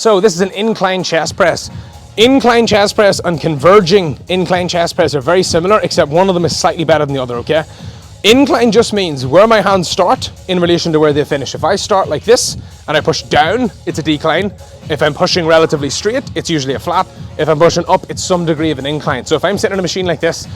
So this is an incline chest press. Incline chest press and converging incline chest press are very similar, except one of them is slightly better than the other, okay? Incline just means where my hands start in relation to where they finish. If I start like this and I push down, it's a decline. If I'm pushing relatively straight, it's usually a flat. If I'm pushing up, it's some degree of an incline. So if I'm sitting in a machine like this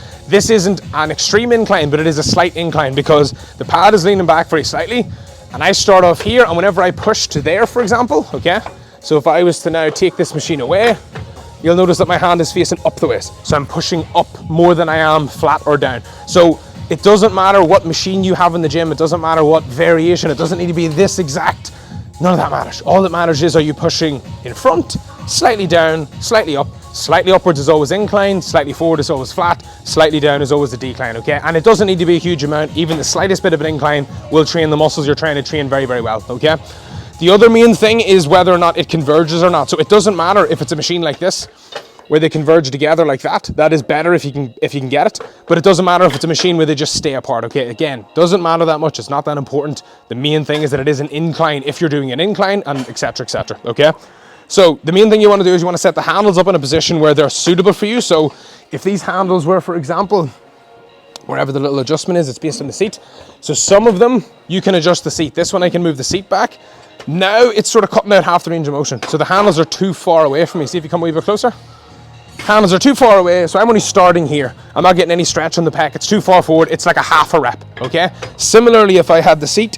isn't an extreme incline, but it is a slight incline because the pad is leaning back very slightly. And I start off here, and whenever I push to there, for example, okay? So if I was to now take this machine away, you'll notice that my hand is facing up the waist. So I'm pushing up more than I am flat or down. So it doesn't matter what machine you have in the gym, it doesn't matter what variation, it doesn't need to be this exact. None of that matters. All that matters is, are you pushing in front, slightly down, slightly up. Slightly upwards is always incline, slightly forward is always flat, slightly down is always a decline, okay? And it doesn't need to be a huge amount. Even the slightest bit of an incline will train the muscles you're trying to train very, very well, okay? The other main thing is whether or not it converges or not. So it doesn't matter if it's a machine like this, where they converge together like that. That is better if you can get it. But it doesn't matter if it's a machine where they just stay apart, okay? Again, doesn't matter that much. It's not that important. The main thing is that it is an incline if you're doing an incline, and etc., okay? So the main thing you want to do is you want to set the handles up in a position where they're suitable for you. So if these handles were, for example, wherever the little adjustment is, it's based on the seat. So some of them, you can adjust the seat. This one, I can move the seat back. Now it's sort of cutting out half the range of motion. So the handles are too far away from me. See if you come a wee bit closer. Handles are too far away, so I'm only starting here. I'm not getting any stretch on the pec. It's too far forward. It's like a half a rep, okay? Similarly, if I had the seat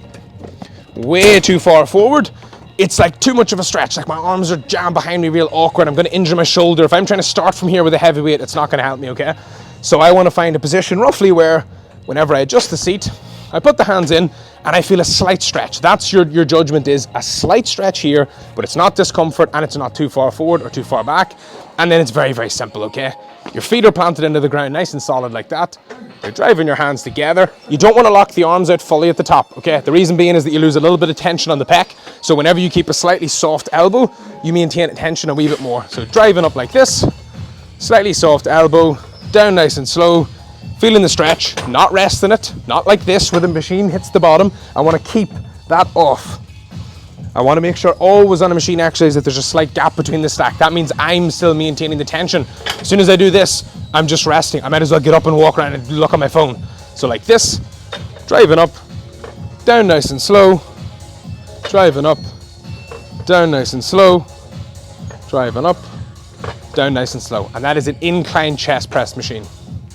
way too far forward, it's like too much of a stretch. Like my arms are jammed behind me, real awkward. I'm going to injure my shoulder. If I'm trying to start from here with a heavy weight, it's not going to help me, okay? So I want to find a position roughly where whenever I adjust the seat, I put the hands in and I feel a slight stretch. That's your judgment is a slight stretch here, but it's not discomfort and it's not too far forward or too far back. And then it's very, very simple, okay? Your feet are planted into the ground nice and solid like that. You're driving your hands together. You don't want to lock the arms out fully at the top, okay? The reason being is that you lose a little bit of tension on the pec. So whenever you keep a slightly soft elbow, you maintain tension a wee bit more. So driving up like this, slightly soft elbow, down nice and slow, feeling the stretch, not resting it, not like this where the machine hits the bottom. I want to keep that off. I want to make sure always on a machine exercise that there's a slight gap between the stack. That means I'm still maintaining the tension. As soon as I do this, I'm just resting. I might as well get up and walk around and look at my phone. So like this, driving up, down nice and slow, driving up, down nice and slow, driving up, down nice and slow. And that is an incline chest press machine.